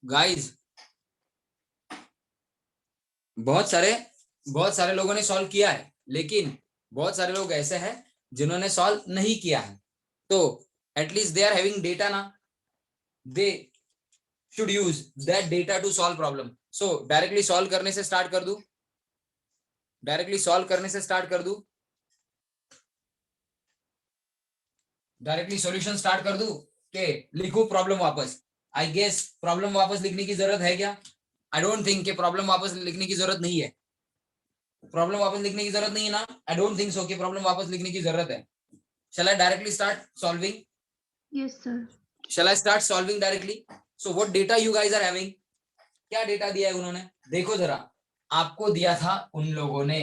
Guys बहुत सारे लोगों ने सॉल्व किया है, लेकिन बहुत सारे लोग ऐसे हैं जिन्होंने सॉल्व नहीं किया है। तो at least they are having data ना, they should use that data to solve problem. So directly solve करने से स्टार्ट कर दूं, डायरेक्टली सॉल्व करने से स्टार्ट कर दूं, डायरेक्टली सॉल्यूशन स्टार्ट कर दूं कि लिखूं प्रॉब्लम वापस? आई गेस प्रॉब्लम वापस लिखने की जरूरत है क्या? आई डोंट थिंक कि प्रॉब्लम वापस लिखने की जरूरत नहीं है। प्रॉब्लम वापस लिखने की जरूरत नहीं है ना? आई डोंट थिंक सो कि प्रॉब्लम वापस लिखने की जरूरत है। Shall I directly start solving? Yes, sir. Shall I start solving directly? So what data you guys are having? क्या डेटा दिया है उन्होंने? देखो जरा, आपको दिया था उन लोगों ने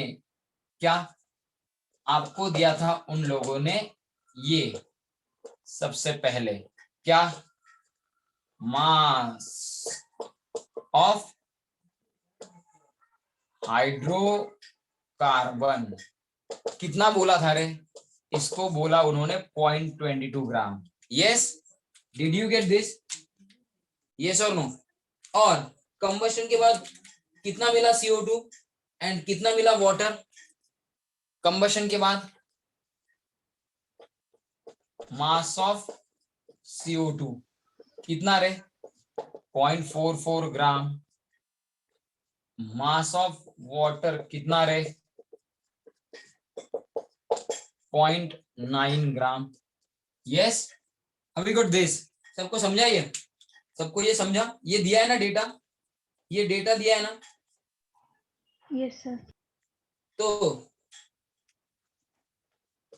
क्या? आपको दिया था उन लोगों ने ये सबसे पहले क्या? Mass of hydrocarbon. कितना बोला था रे? इसको बोला उन्होंने 0.22 gram. Yes, did you get this? Yes और नो? और कंबशन के बाद कितना मिला CO2 एंड कितना मिला वाटर? कंबशन के बाद मास ऑफ CO2 कितना रे? 0.44 ग्राम। मास ऑफ वाटर कितना रे? 0.9 gram. Yes, we got this. सबको समझा? ये सबको ये समझा? ये दिया है ना डेटा? ये डेटा दिया है ना? Yes, sir. तो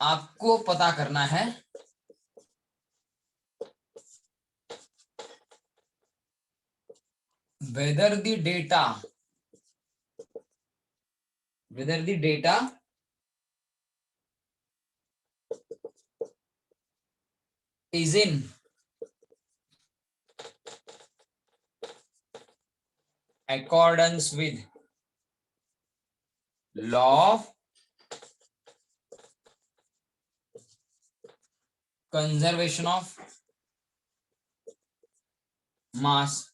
आपको पता करना है whether the data is in accordance with law of conservation of mass।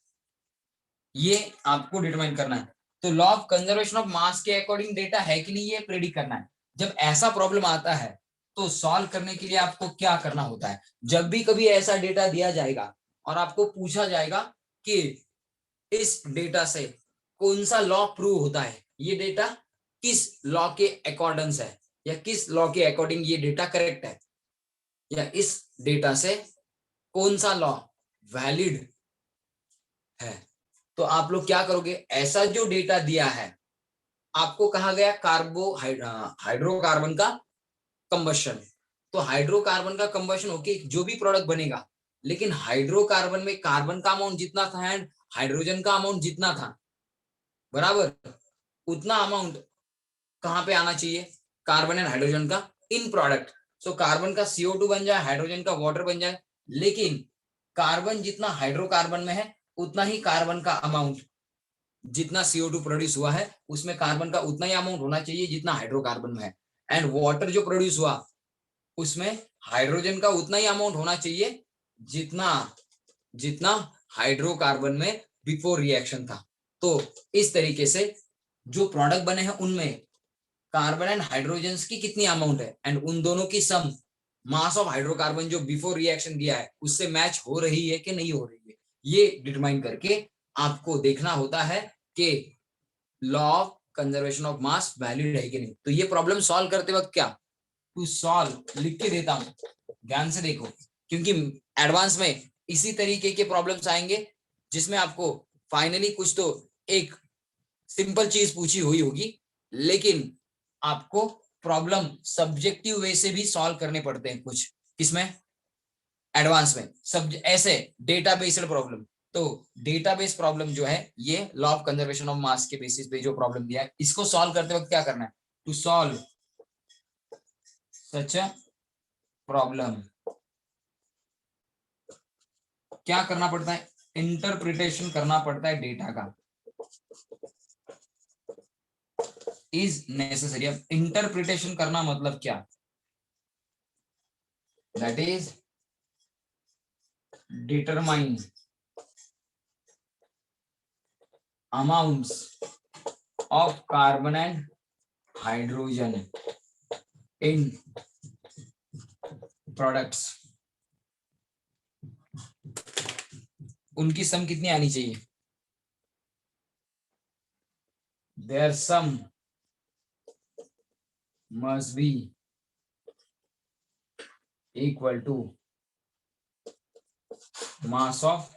ये आपको डिटरमाइन करना है। तो लॉ ऑफ कंजर्वेशन ऑफ मास के अकॉर्डिंग डेटा है कि नहीं, ये प्रेडिक्ट करना है। जब ऐसा प्रॉब्लम आता है तो सॉल्व करने के लिए आपको क्या करना होता है? जब भी कभी ऐसा डेटा दिया जाएगा और आपको पूछा जाएगा कि इस डेटा से कौन सा लॉ प्रूव होता है, ये डेटा किस लॉ के अकॉर्डेंस है, या किस लॉ के अकॉर्डिंग ये डेटा करेक्ट है, या इस डेटा से कौन सा लॉ वैलिड है, तो आप लोग क्या करोगे? ऐसा जो डेटा दिया है, आपको कहा गया हाइड्रोकार्बन का कंबशन, तो हाइड्रोकार्बन का कंबशन होके जो भी प्रोडक्ट बनेगा, लेकिन हाइड्रोकार्बन में कार्बन का अमाउंट जितना था एंड हाइड्रोजन का अमाउंट जितना था, बराबर उतना अमाउंट कहां पे आना चाहिए? कार्बन एंड हाइड्रोजन का इन प्रोडक्ट। सो कार्बन का CO2 बन जाए, हाइड्रोजन का वाटर बन जाए, लेकिन कार्बन जितना हाइड्रोकार्बन में है उतना ही कार्बन का अमाउंट, जितना CO2 प्रोड्यूस हुआ है उसमें कार्बन का उतना ही अमाउंट होना चाहिए जितना हाइड्रोकार्बन में है, एंड वाटर जो प्रोड्यूस हुआ उसमें हाइड्रोजन का उतना ही अमाउंट होना चाहिए जितना जितना हाइड्रोकार्बन में बिफोर रिएक्शन था। तो इस तरीके से जो प्रोडक्ट बने हैं उनमें कार्बन एंड हाइड्रोजन की कितनी अमाउंट है एंड उन दोनों की सम मास ऑफ हाइड्रोकार्बन जो बिफोर रिएक्शन दिया है उससे मैच हो रही है कि नहीं हो रही है, ये डिटरमाइन करके आपको देखना होता है कि law of conservation of mass valid है कि नहीं। तो ये प्रॉब्लम सॉल्व करते वक्त क्या टू सॉल्व लिख के देता हूं, ध्यान से देखो, क्योंकि एडवांस में इसी तरीके के प्रॉब्लम्स आएंगे जिसमें आपको फाइनली कुछ तो एक सिंपल चीज पूछी हुई होगी, लेकिन आपको प्रॉब्लम सब्जेक्टिव वे से भी सॉल्व करने पड़ते हैं कुछ, किसमें? एडवांस में सब ऐसे डेटा बेस्ड प्रॉब्लम। तो डेटाबेस प्रॉब्लम जो है ये लॉ ऑफ कंजर्वेशन ऑफ मास के बेसिस पे जो प्रॉब्लम दिया है, इसको सॉल्व करते वक्त क्या करना है? To solve such a problem क्या करना पड़ता है? इंटरप्रिटेशन करना पड़ता है डेटा का, इज नेसेसरी। अब इंटरप्रिटेशन करना मतलब क्या? That is determine amounts of carbon and hydrogen in products, उनकी सम कितनी आनी चाहिए? their sum must be equal to mass of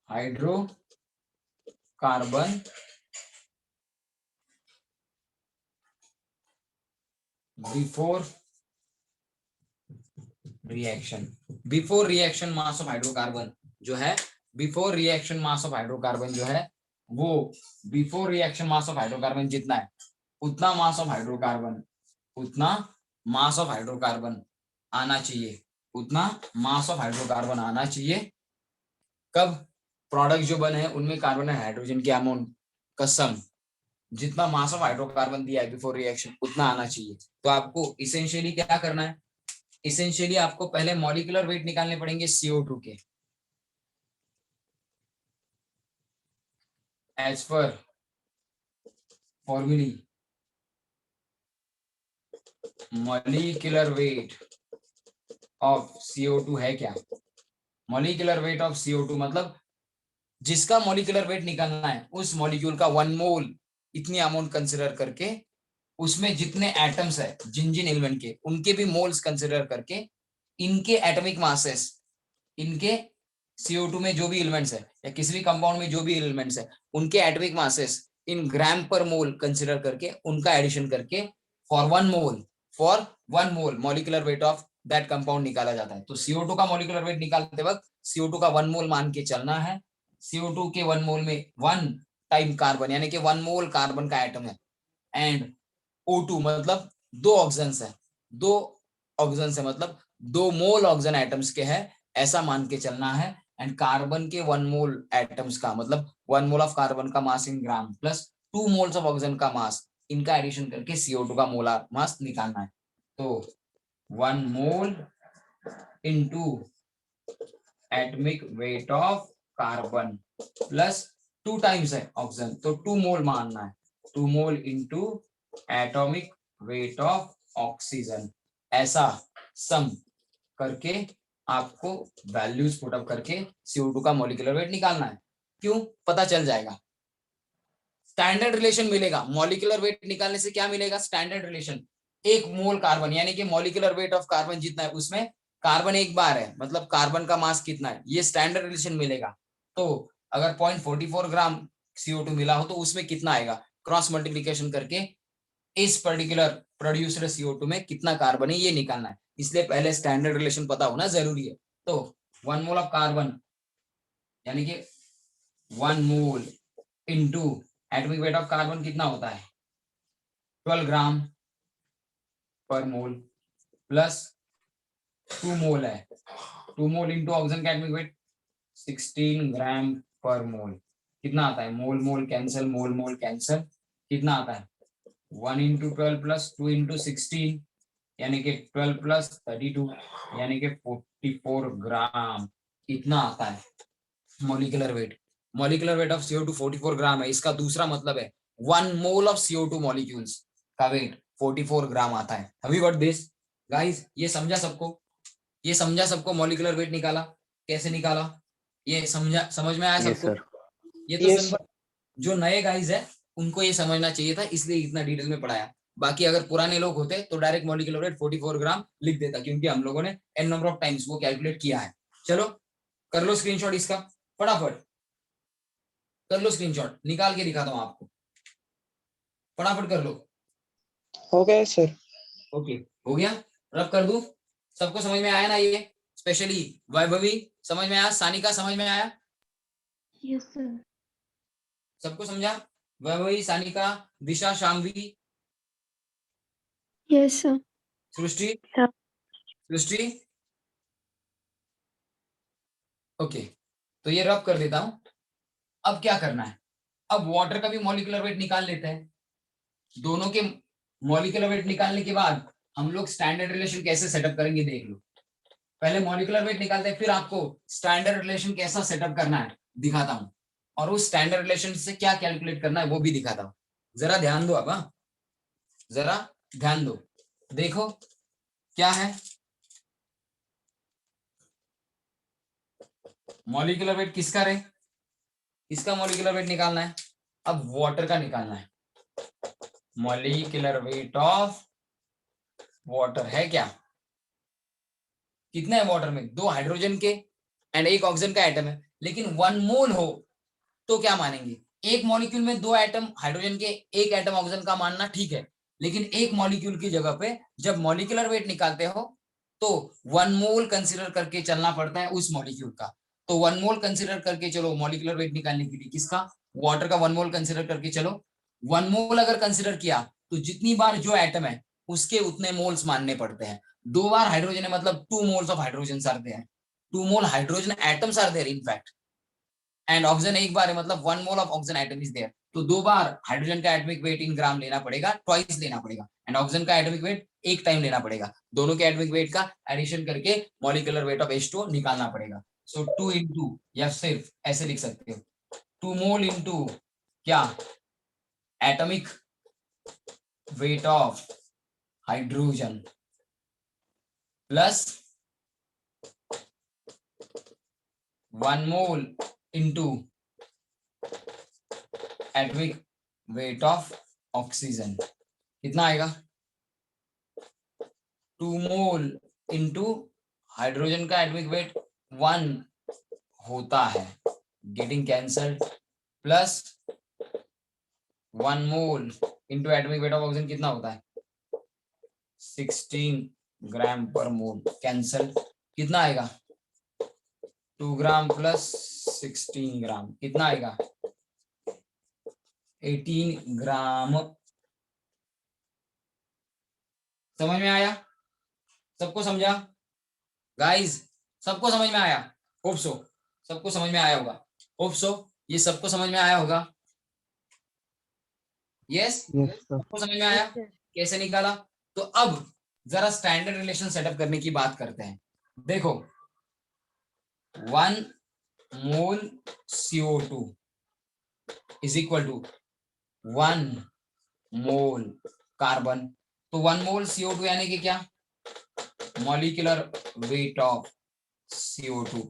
hydrocarbon before reaction. Before reaction mass of hydrocarbon जो है, before reaction mass of hydrocarbon जो है वो before reaction mass of hydrocarbon जितना है उतना मास ऑफ हाइड्रोकार्बन, उतना मास ऑफ हाइड्रोकार्बन आना चाहिए, उतना मास ऑफ हाइड्रोकार्बन आना चाहिए। कब? प्रोडक्ट जो बने हैं उनमें कार्बन और हाइड्रोजन के अमाउंट का सम, जितना मास ऑफ हाइड्रोकार्बन दिया है बिफोर रिएक्शन उतना आना चाहिए। तो आपको इसेंशियली क्या करना है? इसेंशियली आपको पहले मॉलिक्यूलर वेट निकालने पड़ेंगे CO2 के, as per formulae molecular weight of CO2 है क्या? मॉलिक्यूलर वेट ऑफ CO2 मतलब जिसका मॉलिक्यूलर वेट निकालना है उस मॉलिक्यूल का 1 मोल इतनी अमाउंट कंसिडर करके उसमें जितने एटम्स है जिन जिन एलिमेंट के उनके भी मोल्स कंसिडर करके इनके एटॉमिक मासेस, इनके CO2 में जो भी एलिमेंट्स है या किसी भी कंपाउंड में जो भी एलिमेंट्स है उनके एटॉमिक मासेस इन ग्राम पर मोल कंसिडर करके उनका एडिशन करके for one mole molecular weight of that compound निकाला जाता है। तो CO2 का मॉलिक्यूलर वेट निकालते वक्त CO2 का 1 मोल मान के चलना है। CO2 के 1 मोल में 1 टाइम कार्बन यानी कि 1 मोल कार्बन का एटम है, एंड O2 मतलब 2 ऑक्सीजन है, 2 ऑक्सीजन है मतलब 2 मोल ऑक्सीजन एटम्स के है, ऐसा मान के चलना है। एंड कार्बन के 1 मोल एटम्स का मतलब 1 मोल ऑफ कार्बन का mass in gram plus 2 moles of oxygen का मास, इनका एडिशन करके CO2 का मोलार मास निकालना है। तो 1 mole into atomic weight of carbon plus 2 times है ऑक्सीजन तो 2 मोल मानना है, 2 mole into atomic weight of oxygen, ऐसा सम करके आपको वैल्यूज पुट अप करके CO2 का मॉलिक्यूलर वेट निकालना है। क्यों? पता चल जाएगा, स्टैंडर्ड रिलेशन मिलेगा। मॉलिक्यूलर वेट निकालने से क्या मिलेगा? Standard relation. 1 मोल कार्बन यानी कि मॉलिक्यूलर वेट ऑफ कार्बन जितना है उसमें कार्बन एक बार है मतलब कार्बन का मास कितना है, ये स्टैंडर्ड रिलेशन मिलेगा। तो अगर 0.44 ग्राम CO2 मिला हो तो उसमें कितना आएगा, क्रॉस मल्टीप्लीकेशन करके इस पर्टिकुलर प्रोड्यूस्ड CO2 में कितना कार्बन है ये निकालना है। इसलिए पहले स्टैंडर्ड रिलेशन पता होना जरूरी है। तो 1 मोल ऑफ कार्बन यानी कि 1 mole into atomic weight of carbon कितना होता है 12 ग्राम पर मोल प्लस 2 मोल है, 2 मोल इनटू ऑक्सीजन का एटॉमिक वेट 16 ग्राम पर मोल, कितना आता है, मोल मोल कैंसिल, मोल मोल कैंसिल, कितना आता है 1 इंटू 12 प्लस 2 इंटू 16 यानी कि 12 प्लस 32 यानी कि 44 ग्राम, इतना आता है molecular weight. Molecular weight of CO2 44 ग्राम है, इसका दूसरा मतलब है 1 मोल ऑफ CO2 मॉलिक्यूल्स का वेट 44 ग्राम आता है। Have you got this guys? ये समझा सबको? ये समझा सबको? मॉलिक्यूलर वेट निकाला कैसे निकाला, ये समझा, समझ में आया सबको? ये तो सिंपल, जो नए गाइस है उनको ये समझना चाहिए था इसलिए इतना डिटेल में पढ़ाया। बाकी अगर पुराने लोग होते तो डायरेक्ट मॉलिक्यूलर वेट 44 ग्राम लिख देता, क्योंकि हम लोगों ने n नंबर ऑफ टाइम्स वो कैलकुलेट किया है। चलो कर लो स्क्रीनशॉट इसका, फटाफट कर लो स्क्रीनशॉट, निकाल के दिखाता हूं आपको, फटाफट कर लो। हो गया सर। ओके हो गया, रब कर दूं? सबको समझ में आया ना? ये स्पेशली वैभवी समझ में आया, सानिका समझ में आया? Yes sir. सबको समझा? वैभवी, सानिका, दिशा, शामवी, यस सर। सृष्टि, हाँ। सृष्टि, ओके। तो ये रब कर देता हूं। अब क्या करना है, अब वाटर का भी मॉलिक्यूलर वेट निकाल लेते हैं। दोनों के मॉलिक्यूलर वेट निकालने के बाद हम लोग स्टैंडर्ड रिलेशन कैसे सेटअप करेंगे देख लो। पहले मॉलिक्यूलर वेट निकालते हैं, फिर आपको स्टैंडर्ड रिलेशन कैसा सेटअप करना है दिखाता हूं, और उस स्टैंडर्ड रिलेशन से क्या कैलकुलेट करना है वो भी दिखाता हूं। जरा ध्यान दो अब, हाँ? जरा ध्यान दो, देखो क्या है। मॉलिक्यूलर वेट किसका रे? किसका मॉलिक्यूलर वेट निकालना है? अब वाटर का निकालना है। मॉलिक्यूलर वेट ऑफ वाटर है क्या? कितना है वाटर में? 2 हाइड्रोजन के एंड 1 ऑक्सीजन का एटम है, लेकिन 1 मोल हो तो क्या मानेंगे? एक मॉलिक्यूल में 2 एटम हाइड्रोजन के, 1 एटम ऑक्सीजन का मानना ठीक है, लेकिन एक मॉलिक्यूल की जगह पे जब मॉलिक्यूलर वेट निकालते हो तो 1 मोल कंसीडर करके चलना पड़ता है उस मॉलिक्यूल का। तो 1 मोल कंसीडर करके चलो मॉलिक्यूलर वेट निकालने के लिए, किसका? वाटर का 1 मोल कंसीडर करके चलो। 1 मोल अगर कंसीडर किया तो जितनी बार जो एटम है उसके उतने मोल्स मानने पड़ते हैं। 2 बार हाइड्रोजन है मतलब 2 moles of hydrogen are there, 2 mole hydrogen atoms are there in fact, and oxygen एक बार है मतलब 1 mole of oxygen atom is there. तो 2 बार हाइड्रोजन का एटॉमिक वेट इन ग्राम लेना पड़ेगा, ट्वाइस लेना पड़ेगा, एंड ऑक्सीजन का एटॉमिक वेट एक टाइम लेना पड़ेगा। दोनों के एटॉमिक वेट का एडिशन करके मॉलिक्यूलर वेट ऑफ H2O निकालना पड़ेगा। सो 2 इंटू, या सिर्फ ऐसे लिख सकते हो 2 मोल इंटू क्या? Atomic weight of hydrogen plus 1 mole into atomic weight of oxygen. कितना आएगा? 2 मोल इंटू हाइड्रोजन का एटॉमिक वेट 1 होता है, getting cancelled, plus 1 mole into atomic weight of oxygen कितना होता है? 16 ग्राम पर मोल, कैंसल। कितना आएगा? 2 ग्राम प्लस 16 ग्राम कितना आएगा? 18 ग्राम। समझ में आया? सबको समझा गाइस? सबको समझ में आया? होप सो सबको समझ में आया होगा। होप सो ये सबको समझ में आया होगा। Yes, Yes, sir. सबको समझ में आया कैसे निकाला? तो अब जरा स्टैंडर्ड रिलेशन सेटअप करने की बात करते हैं। देखो 1 mole CO2 is equal to 1 mole carbon. तो 1 मोल CO2 यानी कि क्या? Molecular weight of CO2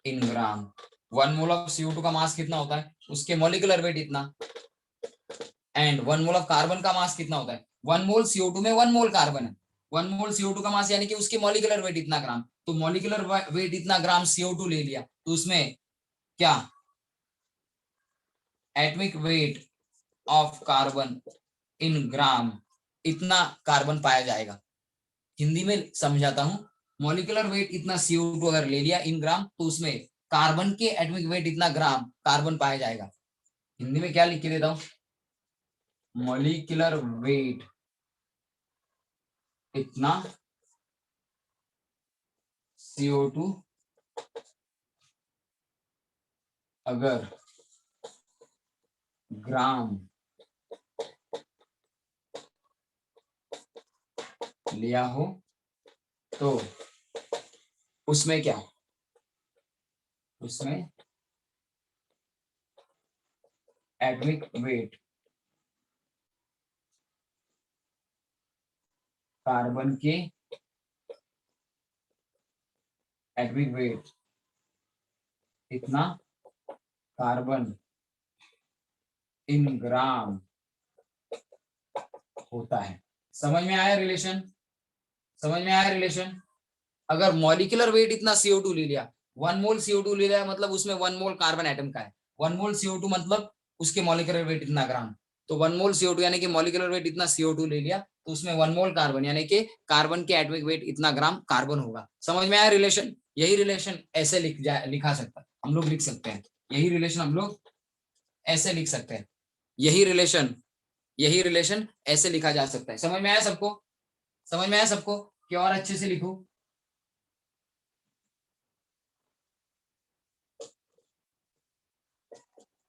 in gram. 1 mole of CO2 का मास कितना होता है? उसके मॉलिक्यूलर वेट इतना, एंड 1 मोल ऑफ कार्बन का मास कितना होता है? 1 मोल CO2 में 1 मोल कार्बन है, 1 मोल CO2 का मास यानी कि उसके मॉलिक्यूलर वेट इतना ग्राम। तो मॉलिक्यूलर वेट इतना ग्राम CO2 ले लिया तो उसमें क्या? Atomic weight of carbon in gram इतना कार्बन पाया जाएगा। हिंदी में समझाता हूं, मॉलिक्यूलर वेट इतना CO2 अगर ले लिया इन ग्राम तो उसमें कार्बन के एटॉमिक वेट इतना ग्राम कार्बन पाया जाएगा। हिंदी में क्या लिख के देता हूं? मॉलिक्यूलर वेट इतना CO2 अगर ग्राम लिया हो तो उसमें क्या? उसमें एटॉमिक वेट कार्बन के एटॉमिक वेट इतना कार्बन इन ग्राम होता है। समझ में आया रिलेशन? समझ में आया रिलेशन? अगर मॉलिक्यूलर वेट इतना CO2 ले लिया, 1 मोल CO2 ले लिया मतलब उसमें 1 मोल कार्बन एटम का है, 1 मोल CO2 मतलब उसके मॉलिक्यूलर वेट इतना ग्राम। तो 1 मोल CO2 यानी कि मॉलिक्यूलर वेट इतना CO2 ले लिया तो उसमें 1 मोल कार्बन यानी कि कार्बन के एटॉमिक वेट इतना ग्राम कार्बन होगा। समझ में आया रिलेशन? यही रिलेशन ऐसे लिखा सकता है, हम लोग लिख सकते हैं। यही रिलेशन हम लोग ऐसे लिख सकते हैं। यही रिलेशन ऐसे लिखा जा सकता है। समझ में आया सबको? समझ में आया सबको कि और अच्छे से लिखूं?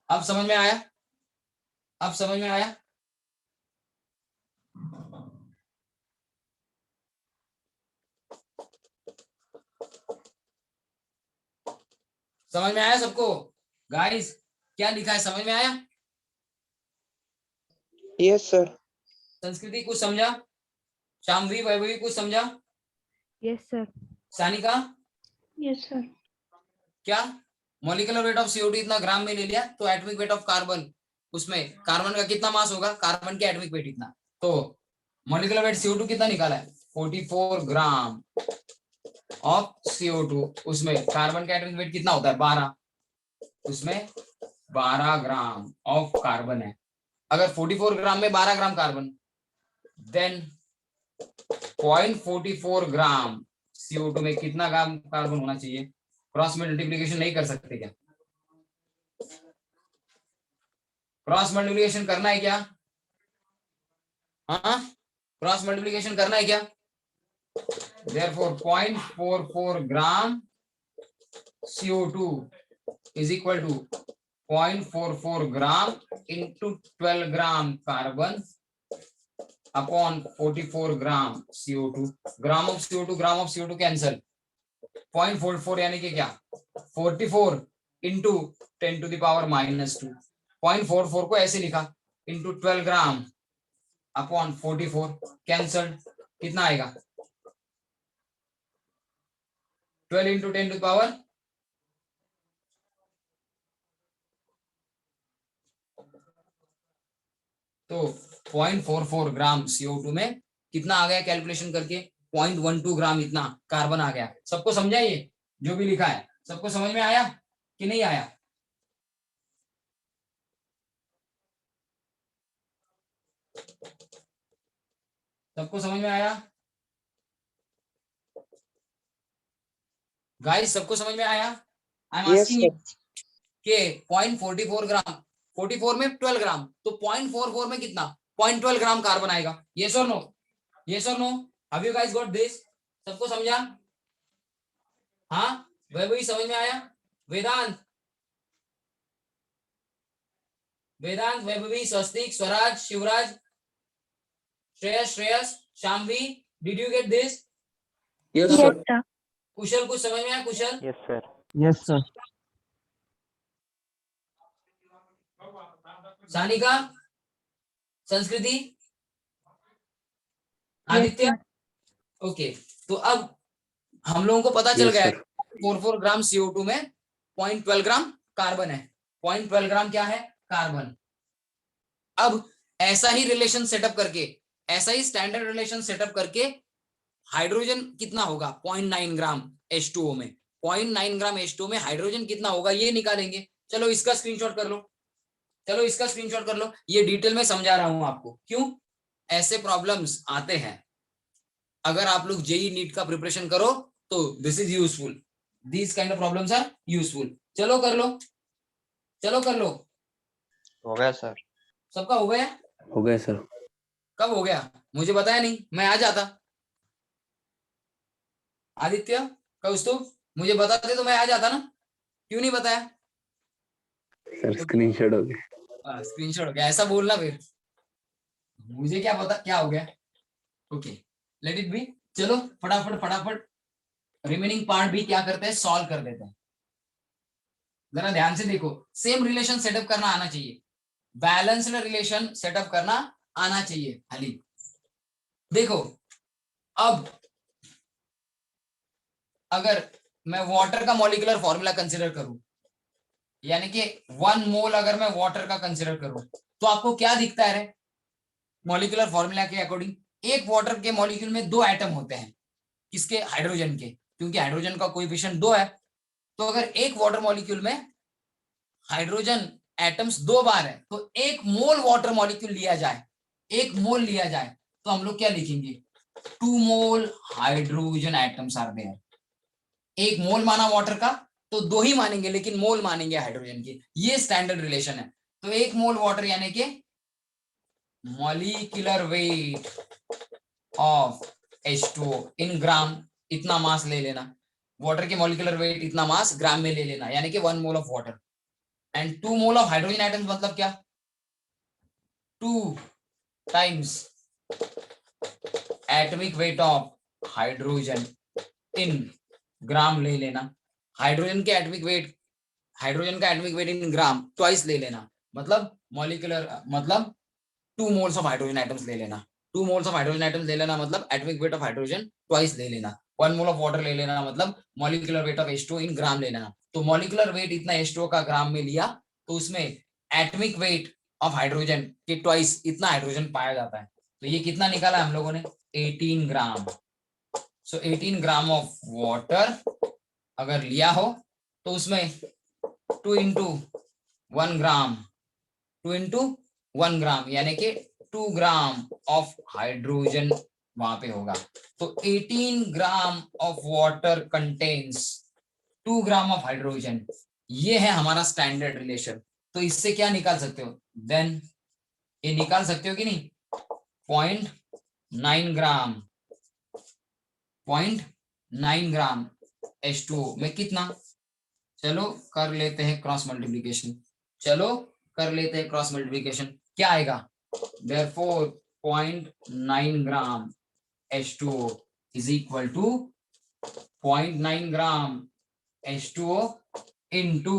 अब समझ में आया? अब समझ में आया? समझ में आया सबको? गाइस क्या लिखा है समझ में आया? Yes sir. संस्कृति कुछ समझा? शामवी वैभवी कुछ समझा? Yes sir. Sanika yes sir. क्या? मॉलिक्यूलर वेट ऑफ CO2 इतना ग्राम में ले लिया तो एटॉमिक वेट ऑफ कार्बन, उसमें कार्बन का कितना मास होगा? कार्बन के एटॉमिक वेट इतना, तो मॉलिक्यूलर वेट CO2 कितना निकाला है? 44 ग्राम ऑफ CO2। उसमें कार्बन का एटॉमिक वेट कितना होता है? 12। उसमें 12 ग्राम ऑफ कार्बन है। अगर 44 ग्राम में 12 ग्राम कार्बन, देन 0.44 ग्राम CO2 में कितना ग्राम कार्बन होना चाहिए? क्रॉस मल्टीप्लीकेशन नहीं कर सकते क्या? क्रॉस मल्टीप्लीकेशन करना है क्या? हाँ, क्रॉस मल्टीप्लीकेशन करना है क्या? Therefore 0.44 gram CO2 is equal to 0.44 gram into 12 gram carbon upon 44 gram CO2। Gram of CO2 cancel. 0.44 यानी कि क्या? 44 इंटू 10⁻⁻²। 0.44 को ऐसे लिखा इंटू 12 ग्राम अपॉन 44 कैंसल। कितना आएगा? 12 इंटू 10⁻, तो 0.44 ग्राम CO2 में कितना आ गया कैलकुलेशन करके? 0.12 ग्राम इतना कार्बन आ गया। सबको समझा? ये जो भी लिखा है सबको समझ में आया कि नहीं आया? सबको समझ में आया गाइस? सबको समझ में आया? I am yes asking sir. के 0.44 ग्राम, 44 में 12 ग्राम, तो 0.44 में कितना? 0.12 ग्राम कार्बन आएगा। यस और नो? यस और no? Have you guys got this? सबको समझा? हाँ, वही समझ में आया? Vedant, Vedant, Vaibhavi, Swastik, Swaraj, Shivraj, Shreyas, Shamvi, did you get this? Yes sir. Kushal कुछ समझ में आया? Kushal, yes sir. Yes sir. Sanika, Sanskriti, Aditya, okay. तो अब हम लोगों को पता चल Yes, गया है sir. 44 ग्राम CO2 में 0.12 ग्राम कार्बन है। 0.12 ग्राम क्या है? कार्बन। अब ऐसा ही रिलेशन सेटअप करके, ऐसा ही स्टैंडर्ड रिलेशन सेटअप करके हाइड्रोजन कितना होगा? 0.9 ग्राम H2O में, 0.9 ग्राम H2O में हाइड्रोजन कितना होगा ये निकालेंगे। चलो इसका स्क्रीनशॉट कर लो, चलो इसका स्क्रीनशॉट कर लो। ये डिटेल में समझा रहा हूं आपको, क्यों ऐसे प्रॉब्लम्स आते हैं। अगर आप लोग जेई नीट का प्रिपरेशन करो तो this is useful, these kind of problems are useful. चलो कर लो, चलो कर लो। हो गया सर। सबका हो गया? हो गया सर। कब हो गया? मुझे बताया नहीं, मैं आ जाता। आदित्य, कौस्तुभ, मुझे बताते तो मैं आ जाता ना, क्यों नहीं बताया? सर स्क्रीनशॉट हो गया। स्क्रीनशॉट हो गया, ऐसा बोलना फिर, मुझे क्या पता क्या हो गया। Okay, let it be. चलो फटाफट फटाफट रिमेनिंग पार्ट भी क्या करते हैं? सॉल्व कर देते हैं। जरा ध्यान से देखो, सेम रिलेशन सेटअप करना आना चाहिए, बैलेंस्ड रिलेशन सेटअप करना आना चाहिए खाली। देखो अब अगर मैं वाटर का मॉलिक्यूलर फॉर्मूला कंसीडर करूं, यानी कि 1 मोल अगर मैं वाटर का कंसीडर करूं, तो आपको क्या दिखता है रे? मॉलिक्यूलर फॉर्मूला के अकॉर्डिंग एक वाटर के मॉलिक्यूल में 2 एटम होते हैं। किसके? हाइड्रोजन के, क्योंकि हाइड्रोजन का कोएफिशिएंट 2 है। तो अगर एक वाटर मॉलिक्यूल में हाइड्रोजन एटम्स 2 बार है, तो 1 मोल वाटर मॉलिक्यूल लिया जाए, 1 मोल लिया जाए, तो हम लोग क्या लिखेंगे? 2 mole hydrogen atoms are there. 1 mole माना वाटर का तो 2 ही मानेंगे, लेकिन मोल मानेंगे हाइड्रोजन के। ये स्टैंडर्ड रिलेशन है। तो 1 मोल वाटर यानी कि molecular weight of H2O in gram, इतना मास ले लेना। वाटर के मॉलिक्यूलर वेट इतना मास ग्राम में ले लेना, यानी कि 1 mole of water. And 2 mole of hydrogen atoms मतलब क्या? 2 times atomic weight of hydrogen in gram ले लेना। हाइड्रोजन के एटॉमिक वेट हाइड्रोजन का atomic weight in gram twice ले लेना, मतलब मॉलिक्यूलर मतलब 2 मोल्स ऑफ हाइड्रोजन एटम्स ले लेना, 2 मोल्स ऑफ हाइड्रोजन एटम्स ले लेना मतलब atomic weight of hydrogen twice ले लेना, 1 मोल ऑफ वाटर ले लेना मतलब molecular weight of H2O in gram ले लेना। तो मॉलिक्यूलर वेट इतना H2O का ग्राम में लिया तो उसमें एटॉमिक वेट ऑफ हाइड्रोजन के ट्वाइस इतना हाइड्रोजन पाया जाता है। तो ये कितना निकाला हम लोगों ने 18 ग्राम। सो 18 ग्राम ऑफ वाटर अगर लिया हो तो उसमें 2 इंटू 1 ग्राम 2 इंटू 1 ग्राम यानी कि 2 ग्राम ऑफ हाइड्रोजन वहां पे होगा। तो 18 gram of water contains 2 gram of hydrogen, ये है हमारा स्टैंडर्ड रिलेशन। तो इससे क्या निकाल सकते हो, देन ये निकाल सकते हो कि नहीं, 0.9 ग्राम 0.9 ग्राम H2O में कितना, चलो कर लेते हैं क्रॉस मल्टीप्लीकेशन, चलो कर लेते हैं क्रॉस मल्टीप्लीकेशन, क्या आएगा, therefore 0.9 gram H2O is equal to 0.9 gram H2O into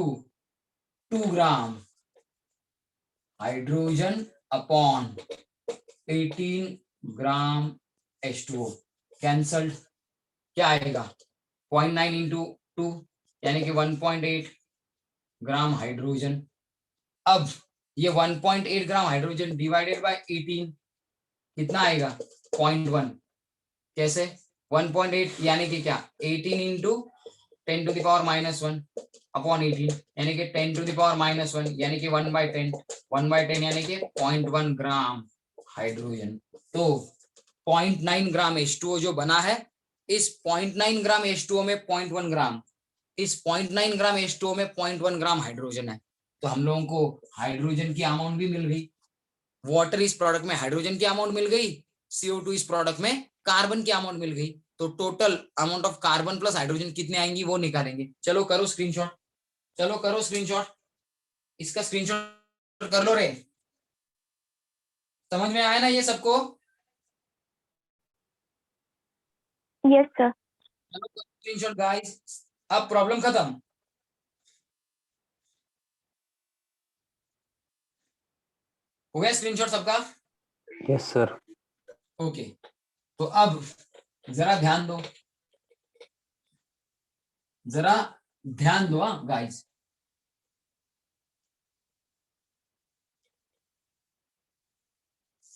2 gram hydrogen upon 18 gram H2O, cancelled, क्या आएगा 0.9 इंटू 2 यानी कि 1.8 ग्राम हाइड्रोजन। अब ये 1.8 ग्राम हाइड्रोजन डिवाइडेड बाय 18 कितना आएगा 0.1, कैसे 1.8 यानी कि क्या 18 into 10 to the power -1 upon 18 यानी कि 10 टू द पावर -1 यानी कि 1/10 1/10 यानी कि 0.1 ग्राम हाइड्रोजन। तो 0.9 ग्राम H2O जो बना है, इस 0.9 ग्राम H2O में 0.1 ग्राम, इस 0.9 ग्राम H2O में 0.1 ग्राम हाइड्रोजन है। तो हम लोगों को हाइड्रोजन की अमाउंट भी मिल गई, वाटर इस प्रोडक्ट में हाइड्रोजन की अमाउंट मिल गई, CO2 इस प्रोडक्ट में कार्बन की अमाउंट मिल गई। तो total amount of carbon plus hydrogen कितने आएंगी वो निकालेंगे। चलो करो स्क्रीनशॉट, चलो करो स्क्रीनशॉट, इसका स्क्रीनशॉट कर लो रे, समझ में आया ना ये सबको, Yes, sir. चलो स्क्रीनशॉट गाइस, अब प्रॉब्लम खत्म। हो गया स्क्रीनशॉट सबका, यस सर। ओके। तो अब जरा ध्यान दो, जरा ध्यान दो गाइस,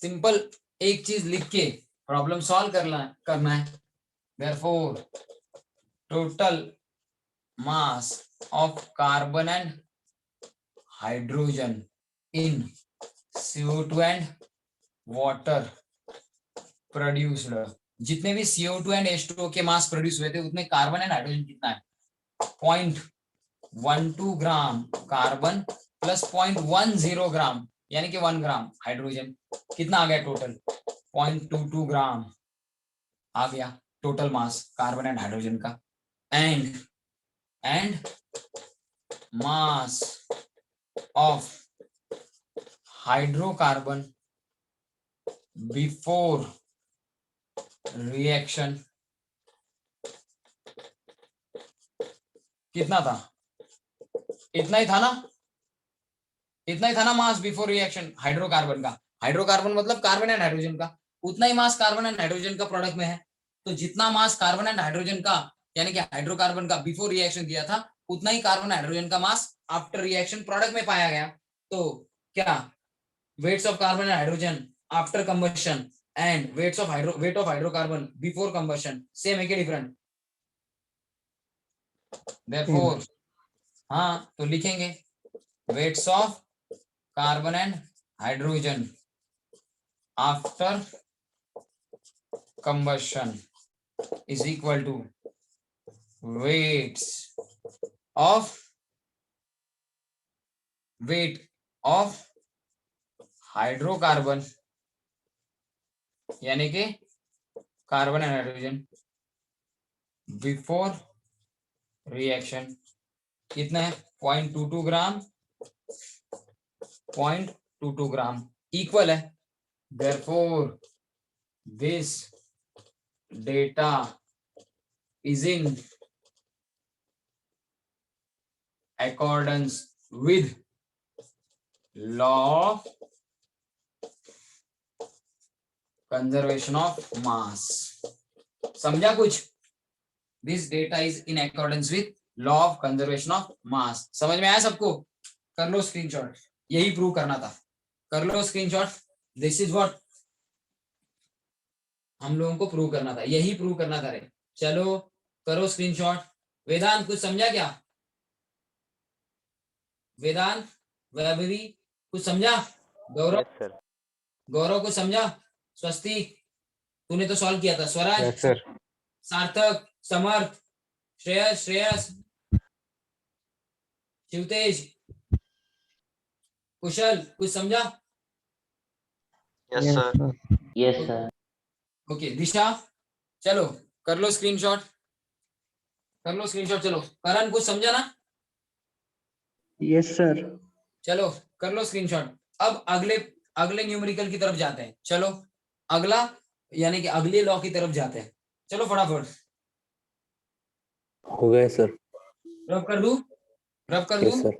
सिंपल एक चीज लिख के प्रॉब्लम सॉल्व करना है। Therefore, total mass of carbon and hydrogen in CO2 and water produced, जितने भी CO2 एंड H2O के मास प्रोड्यूस हुए थे उतने कार्बन एंड हाइड्रोजन कितना है 0.12 ग्राम कार्बन प्लस 0.10 ग्राम यानी कि 1 ग्राम हाइड्रोजन, कितना आ गया टोटल 0.22 ग्राम आ गया total mass carbon and hydrogen का। And mass of hydrocarbon before reaction कितना था, इतना ही था ना, इतना ही था ना मास बिफोर रिएक्शन हाइड्रोकार्बन का, हाइड्रोकार्बन मतलब कार्बन एंड हाइड्रोजन का, उतना ही मास कार्बन एंड हाइड्रोजन का प्रोडक्ट में है। तो जितना मास कार्बन एंड हाइड्रोजन का यानी कि हाइड्रोकार्बन का बिफोर रिएक्शन दिया था उतना ही कार्बन हाइड्रोजन का मास आफ्टर रिएक्शन प्रोडक्ट में पाया गया। तो क्या weights of carbon and hydrogen after combustion and weight of hydrocarbon before combustion same है क्या डिफरेंट, देयरफॉर हाँ तो लिखेंगे weights of carbon and hydrogen after combustion is equal to weight of hydrocarbon यानी कि carbon and hydrogen before reaction कितना है 0.22 gram 0.22 gram equal है, therefore this data is in accordance with law conservation of mass. समझा कुछ? This data is in accordance with law of conservation of mass. समझ में आया सबको? कर लो स्क्रीनशॉट, यही प्रूव करना था, कर लो स्क्रीनशॉट. दिस इज व्हाट हम लोगों को प्रूव करना था, यही प्रूव करना था रे. चलो करो स्क्रीनशॉट. वेदांत कुछ समझा क्या? वेदांत, वैभवी कुछ समझा? गौरव, Yes, sir. गौरव कुछ समझा? स्वस्ति तूने तो सॉल्व किया था. Swaraj, Yes, sir. सार्थक, समर्थ, श्रेयस, श्रेयस, शिवतेज, कुशल कुछ समझा? Yes, sir. Yes, sir. Okay. Disha चलो कर लो स्क्रीनशॉट, कर लो स्क्रीनशॉट. चलो करण कुछ समझा ना? Yes, sir. चलो कर लो स्क्रीनशॉट. अब अगले अगले न्यूमेरिकल की तरफ जाते हैं. चलो अगला यानी कि अगले लॉ की तरफ जाते हैं. चलो फटाफट. हो गया सर. रब कर दूं, रब कर Yes, दूं. sir.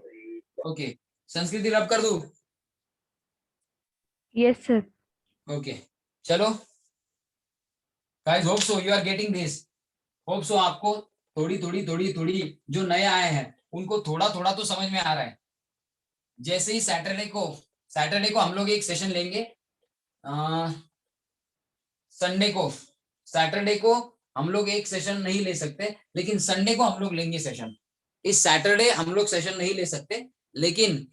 ओके. संस्कृति रब कर दूं. Yes, sir. ओके. चलो guys, hope so you are getting this. Hope so आपको थोड़ी थोड़ी जो नए आए हैं उनको थोड़ा थोड़ा तो समझ में आ रहा है. जैसे ही सैटरडे को हम लोग एक सेशन लेंगे. संडे को, सैटरडे को हम लोग एक सेशन नहीं ले सकते, लेकिन संडे को हम लोग लेंगे सेशन. इस सैटरडे हम लोग सेशन नहीं ले सकते, लेकिन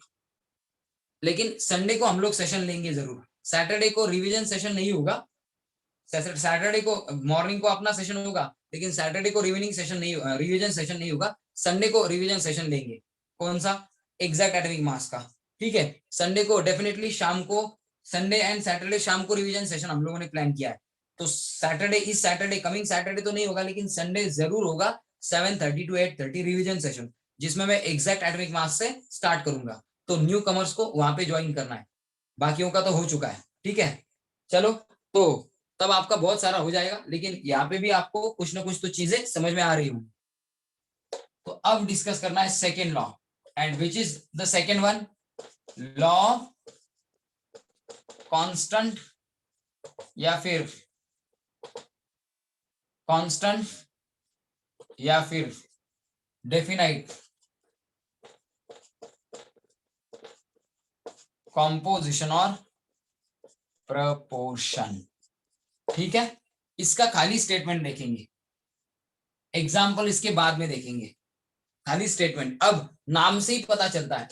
संडे को हम लोग सेशन लेंगे जरूर. सैटरडे को रिवीजन सेशन नहीं होगा. सैटरडे को मॉर्निंग को अपना सेशन होगा, लेकिन सैटरडे को रिवीजन सेशन नहीं होगा. संडे को रिवीजन सेशन लेंगे. कौन सा? एग्जैक्ट एटॉमिक मास का. ठीक है. संडे को डेफिनेटली शाम को, संडे एंड सैटरडे शाम को रिवीजन सेशन हम लोगों ने प्लान किया है. तो सैटरडे, इस सैटरडे कमिंग सैटरडे तो नहीं होगा, लेकिन संडे जरूर होगा 7:30 to 8:30 रिवीजन सेशन, जिसमें मैं एग्जैक्ट एटॉमिक मास से स्टार्ट करूंगा. तो न्यू कमर्स को वहां पे ज्वाइन करना है, बाकियों का तो हो चुका है. ठीक है. चलो तो तब आपका बहुत सारा हो जाएगा, लेकिन यहाँ पे भी आपको कुछ ना कुछ तो चीजें समझ में आ रही होंगी. तो अब डिस्कस करना है second law. And which is the second one? Law constant या फिर कांस्टेंट या फिर डेफिनाइट कॉम्पोजिशन और प्रपोर्शन. ठीक है. इसका खाली स्टेटमेंट देखेंगे, एग्जाम्पल इसके बाद में देखेंगे. खाली स्टेटमेंट. अब नाम से ही पता चलता है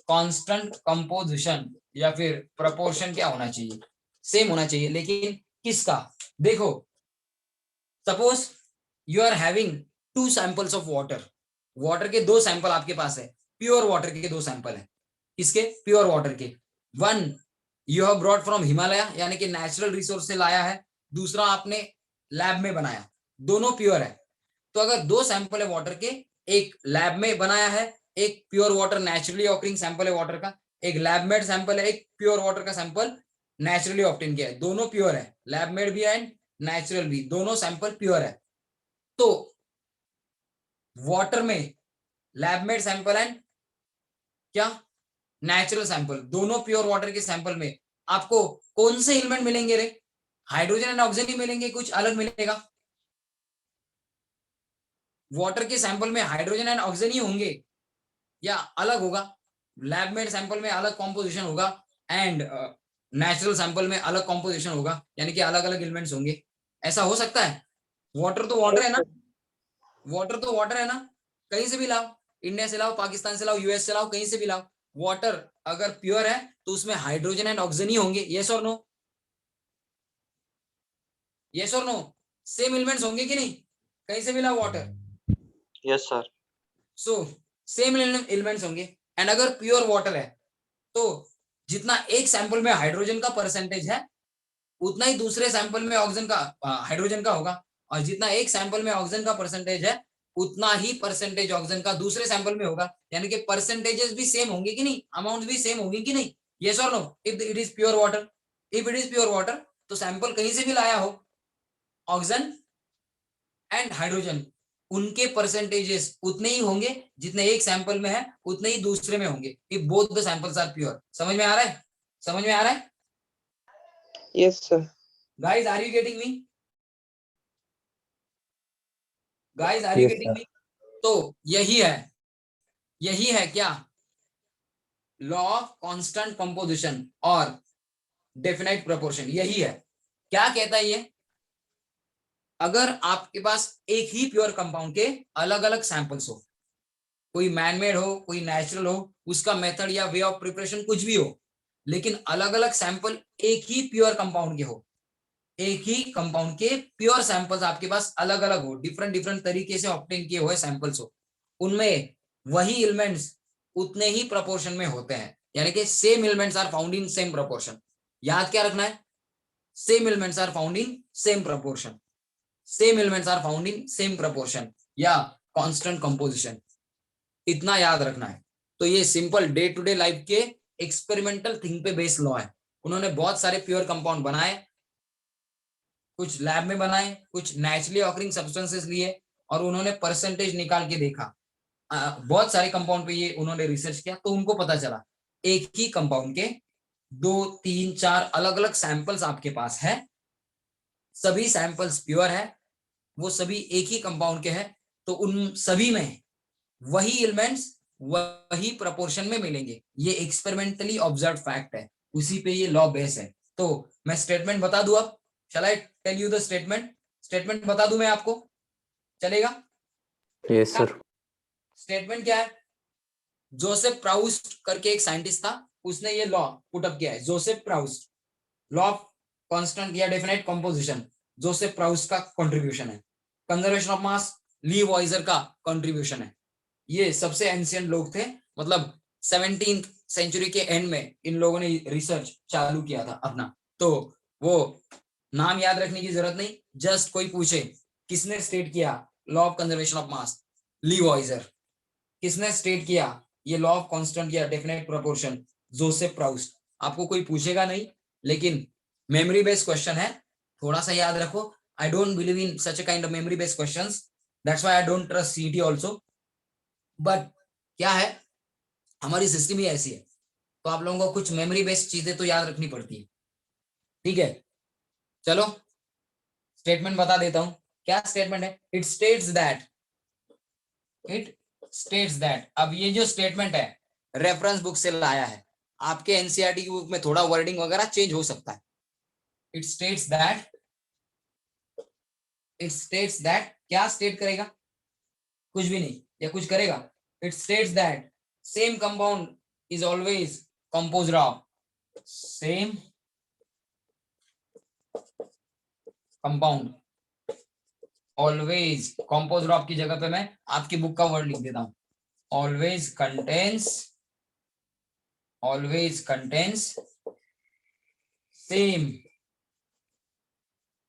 कांस्टेंट, कंपोजिशन या फिर प्रपोर्शन क्या होना चाहिए? सेम होना चाहिए, लेकिन किसका? देखो, suppose you are having 2 samples of water. Water के 2 सैंपल आपके पास है. प्योर वाटर के 2 सैंपल है. किसके? प्योर वाटर के. One you have brought from Himalaya, यानी कि नेचुरल रिसोर्स से लाया है. दूसरा आपने लैब में बनाया. दोनों प्योर है. तो अगर 2 सैंपल है वाटर के, एक लैब में बनाया है, एक pure water naturally occurring sample है वाटर का, एक लैब मेड सैंपल है, एक प्योर वाटर का सैंपल नेचुरली ऑब्टेन किया है. दोनों प्योर है, लैब मेड भी है एंड नेचुरल भी, दोनों सैंपल प्योर है. तो वाटर में लैब मेड सैंपल एंड क्या नेचुरल सैंपल, दोनों प्योर वाटर के सैंपल में आपको कौन से एलिमेंट मिलेंगे रे? हाइड्रोजन एंड ऑक्सीजन ही मिलेंगे, कुछ अलग मिलेगा? वाटर के सैंपल में हाइड्रोजन एंड ऑक्सीजन ही होंगे या अलग होगा? लैब मेड सैंपल में अलग कॉम्पोजिशन होगा एंड नेचुरल सैंपल में अलग कॉम्पोजिशन होगा, यानी कि अलग अलग एलिमेंट्स होंगे. ऐसा हो सकता है? वाटर तो वाटर है ना, वाटर तो वाटर है ना. कहीं से भी लाओ, इंडिया से लाओ, पाकिस्तान से लाओ, यूएस से लाओ, कहीं से भी लाओ. वाटर अगर प्योर है तो उसमें हाइड्रोजन एंड ऑक्सीजन ही होंगे. यस और नो? यस और नो? सेम एलिमेंट्स होंगे कि नहीं? कहीं से भी लाओ water. Yes, sir. So same elements होंगे. एंड अगर प्योर वाटर है तो जितना एक सैंपल में हाइड्रोजन का परसेंटेज है, उतना ही दूसरे सैंपल में ऑक्सीजन का, हाइड्रोजन का होगा. और जितना एक सैंपल में ऑक्सीजन का परसेंटेज है, उतना ही परसेंटेज ऑक्सीजन का दूसरे सैंपल में होगा. यानी कि परसेंटेजेस भी सेम होंगे कि नहीं, अमाउंट भी सेम होंगी कि नहीं? यस और no? If it is pure water, if it is pure water तो सैंपल कहीं से भी लाया हो, ऑक्सीजन एंड हाइड्रोजन, उनके परसेंटेजेस उतने ही होंगे जितने एक सैंपल में है उतने ही दूसरे में होंगे if both the samples are pure. समझ में आ रहा है? समझ में आ रहा है Yes, sir. Guys? Are you getting me? Guys are you Yes, getting sir. Me? तो यही है क्या लॉ ऑफ कांस्टेंट कंपोजिशन और डेफिनाइट प्रोपोर्शन। यही है। क्या कहता है ये? अगर आपके पास एक ही प्योर कंपाउंड के अलग अलग सैंपल्स हो, कोई मैनमेड हो कोई नेचुरल हो, उसका मेथड या वे ऑफ प्रिपरेशन कुछ भी हो, लेकिन अलग अलग सैंपल एक ही प्योर कंपाउंड के हो, एक ही कंपाउंड के प्योर सैंपल्स आपके पास अलग अलग हो, डिफरेंट डिफरेंट तरीके से ऑब्टेन किए हुए सैंपल्स हो, उनमें वही एलिमेंट्स उतने ही प्रोपोर्शन में होते हैं, यानी कि same elements are found in same proportion. याद क्या रखना है? Same elements are found in same proportion, same elements are found in same proportion या कांस्टेंट कंपोजिशन, इतना याद रखना है। तो ये simple day to day life के एक्सपेरिमेंटल थिंग पे बेस्ड लॉ है। उन्होंने बहुत सारे प्योर कंपाउंड बनाए, कुछ लैब में बनाए, कुछ नेचुरली ऑकरिंग सब्सटेंसेस लिए और उन्होंने परसेंटेज निकाल के देखा। बहुत सारे कंपाउंड पे ये उन्होंने रिसर्च किया, तो उनको पता चला एक ही कंपाउंड के 2 3 4 अलग अलग सैंपल्स आपके पास है, सभी सैंपल्स प्योर है, वो सभी एक ही कंपाउंड के हैं, तो उन सभी में वही एलिमेंट्स वही प्रोपोर्शन में मिलेंगे। ये एक्सपेरिमेंटली ऑब्जर्व फैक्ट है, उसी पे ये लॉ बेस है। तो मैं स्टेटमेंट बता दूं अब? Shall I tell you the statement? Statement बता दूं मैं आपको, चलेगा? Yes, sir. स्टेटमेंट क्या है? जोसेफ प्राउस्ट करके एक साइंटिस्ट था, उसने ये लॉ पुट अप किया है। Joseph Proust, law of constant या डेफिनेट कंपोजिशन, जोसेफ प्राउस्ट का कंट्रीब्यूशन है। Conservation of mass, Lavoisier का कंट्रीब्यूशन है। ये सबसे एंशिएंट लोग थे, मतलब 17th सेंचुरी के एंड में इन लोगों ने रिसर्च चालू किया था अपना। तो वो नाम याद रखने की जरूरत नहीं, जस्ट कोई पूछे किसने स्टेट किया law of conservation of mass, Lavoisier. किसने स्टेट किया ये लॉ ऑफ कांस्टेंट या डेफिनेट प्रोपोर्शन, जोसेफ प्राउस्ट। आपको कोई पूछेगा नहीं, लेकिन मेमोरी बेस्ड क्वेश्चन है, थोड़ा सा याद रखो। I don't believe in such a kind of memory based questions, that's why I don't trust CET also. But क्या है, हमारी सिस्टम ही ऐसी है, तो आप लोगों को कुछ मेमोरी बेस्ड चीजें तो याद रखनी पड़ती है। ठीक है, चलो स्टेटमेंट बता देता हूं। क्या स्टेटमेंट है? इट स्टेट्स दैट, अब ये जो स्टेटमेंट है रेफरेंस बुक से लाया है, आपके एनसीईआरटी की बुक में थोड़ा वर्डिंग वगैरह चेंज हो सकता है। इट स्टेट्स दैट, क्या स्टेट करेगा? कुछ भी नहीं, या कुछ करेगा? It states that same compound is always composed of, same compound always composed of की जगह पे मैं आपकी बुक का वर्ड लिख देता हूं, always contains same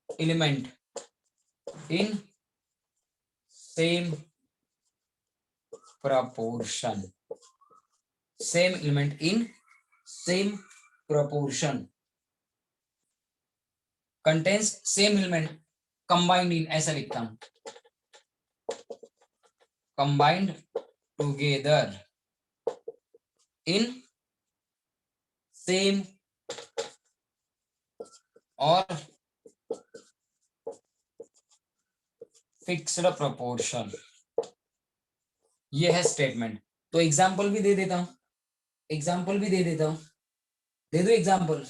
element in same proportion, same element in same proportion, contains same element combined in, ऐसा लिखता हूं, combined together in same or fixed proportion। ये है स्टेटमेंट। तो एग्जाम्पल भी दे देता हूं, दे दो एग्जाम्पल।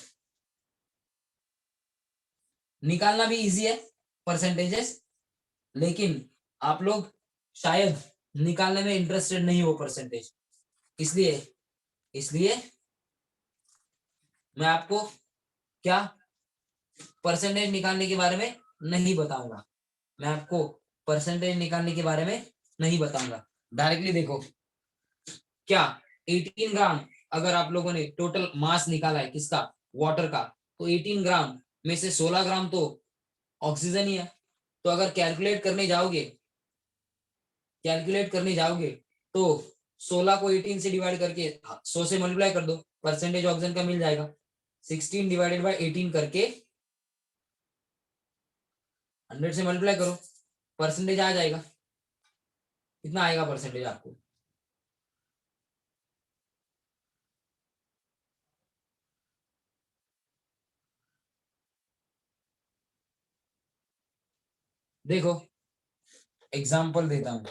निकालना भी इजी है परसेंटेजेस, लेकिन आप लोग शायद निकालने में इंटरेस्टेड नहीं हो परसेंटेज, इसलिए मैं आपको क्या परसेंटेज निकालने के बारे में नहीं बताऊंगा, मैं आपको परसेंटेज निकालने के बारे में नहीं बताऊंगा। डायरेक्टली देखो, क्या 18 ग्राम अगर आप लोगों ने टोटल मास निकाला है किसका, वाटर का, तो 18 ग्राम में से 16 ग्राम तो ऑक्सीजन ही है। तो अगर कैलकुलेट करने जाओगे तो 16 को 18 से डिवाइड करके 100 से मल्टीप्लाई कर दो, परसेंटेज ऑक्सीजन का मिल जाएगा। 16 डिवाइडेड बाय 18 करके 100 से मल्टीप्लाई करो, परसेंटेज आ जाएगा। कितना आएगा परसेंटेज आपको? देखो एग्जाम्पल देता हूं,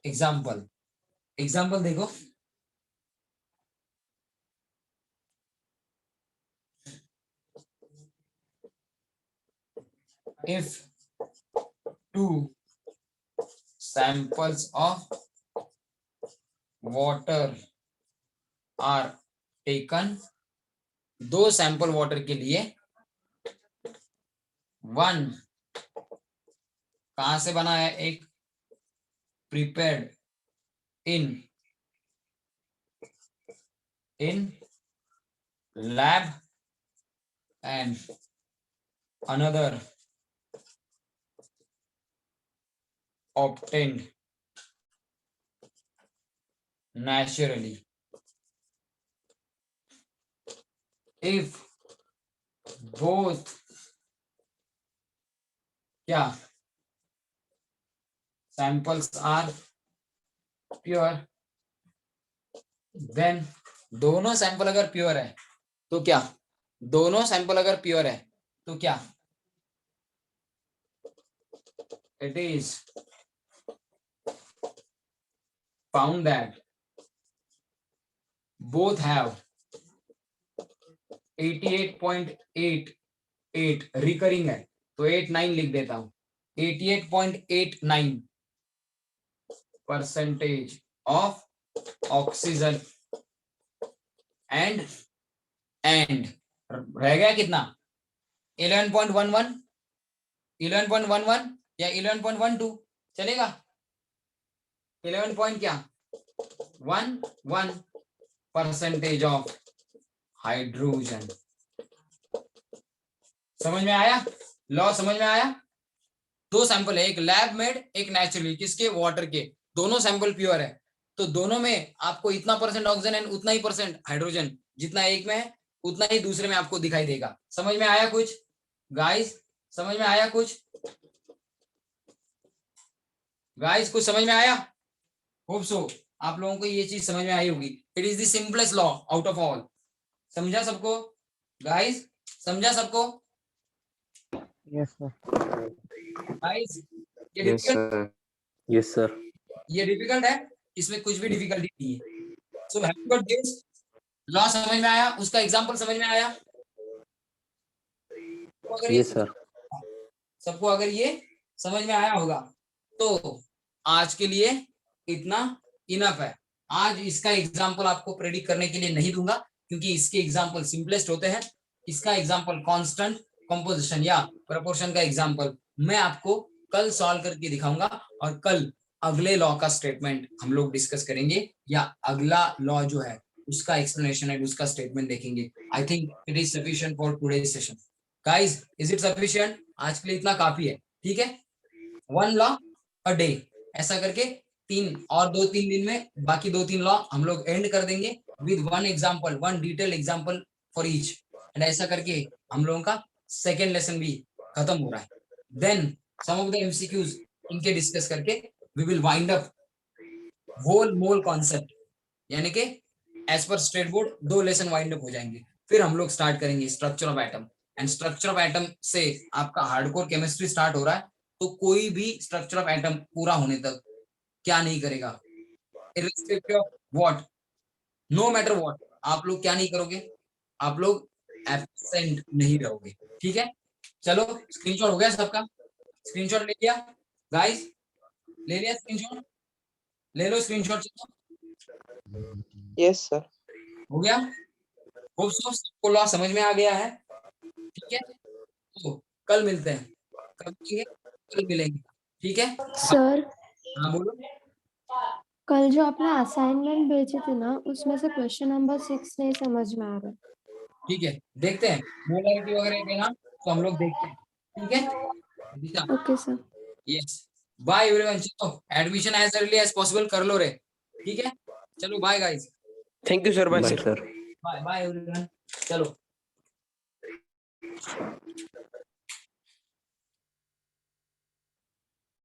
एग्जाम्पल देखो, if two samples of water are taken, दो सैंपल वाटर के लिए वन कहां से बना है, एक prepared in lab and another obtained naturally. If both क्या samples are pure, then दोनों सैंपल अगर प्योर है तो क्या, दोनों सैंपल अगर प्योर है तो क्या, it is found that both have 88.88 recurring है, तो 89 लिख देता हूं, 88.89% ऑफ ऑक्सीजन एंड रह गया कितना, 11.11 या 11.12 चलेगा, 11 पॉइंट क्या 11% ऑफ हाइड्रोजन। समझ में आया, लॉ समझ में आया? दो सैंपल है, एक लैब मेड एक नेचुरली, किसके, वाटर के, दोनों सैंपल प्योर है, तो दोनों में आपको इतना परसेंट ऑक्सीजन एंड उतना ही परसेंट हाइड्रोजन, जितना एक में है उतना ही दूसरे में आपको दिखाई देगा। समझ में आया कुछ गाइस, समझ में आया कुछ गाइस, कुछ समझ में आया? होप सो आप लोगों को ये चीज समझ में आई होगी। It is the simplest law out of all. समझा सबको गाइस, समझा सबको यस सर। गाइस? ये Yes, difficult, sir. Yes, sir. ये डिफिकल्ट है, इसमें कुछ भी डिफिकल्टी नहीं है। So have you got this law, समझ में आया? उसका एग्जांपल समझ में आया? तो अगर Yes, sir. सबको अगर ये समझ में आया होगा तो आज के लिए इतना इनफ है। आज इसका एग्जांपल आपको प्रेडिक्ट करने के लिए नहीं दूंगा क्योंकि इसके एग्जांपल सिंपलेस्ट होते हैं। इसका एग्जांपल कांस्टेंट कंपोजिशन या प्रोपोर्शन का एग्जांपल मैं आपको कल सॉल्व करके दिखाऊंगा और कल अगले लॉ का स्टेटमेंट हम लोग डिस्कस करेंगे या अगला लॉ जो है उसका एक्सप्लेनेशन है, उसका स्टेटमेंट देखेंगे। I think it is sufficient for today's session guys. Is it sufficient? आज के लिए इतना काफी है, ठीक है। वन लॉ अ डे ऐसा करके तीन और 2-3 दिन में बाकी 2-3 लॉ हम लोग एंड कर देंगे with one example, one detail example for each, and ऐसा करके हम लोगों का सेकेंड लेसन भी खत्म हो रहा है। Then some of the MCQs इनके डिस्कस करके we will wind up whole mole concept, यानी कि एज पर state board 2 lesson wind up हो जाएंगे। फिर हम लोग स्टार्ट करेंगे structure of atom, and structure of atom से आपका हार्डकोर केमिस्ट्री स्टार्ट हो रहा है। तो कोई भी स्ट्रक्चर ऑफ एटम पूरा होने तक क्या नहीं करेगा, irrespective of what, no matter what, आप लोग क्या नहीं करोगे, आप लोग एब्सेंट नहीं रहोगे, ठीक है। चलो स्क्रीनशॉट हो गया सबका? स्क्रीनशॉट ले लिया गाइस? ले लिया स्क्रीनशॉट? ले लो स्क्रीनशॉट। Yes, sir. हो गया? होप सो सबको लॉ समझ में आ गया है, ठीक है। तो कल मिलते हैं, कब मिलेंगे? कल मिलेंगे, ठीक है। सर हाँ बोलो। कल जो आपने असाइनमेंट भेजे थे ना उसमें से क्वेश्चन नंबर 6 नहीं समझ में आ रहा। ठीक है देखते हैं, मोलारिटी वगैरह के नाम तो हम लोग देखते हैं, ठीक है Disha. Okay sir. Yes bye everyone. चलो admission as early as possible कर लो रे, ठीक है। चलो bye guys, Thank you, sir. Bye, Bye, sir. sir. Bye bye everyone. चलो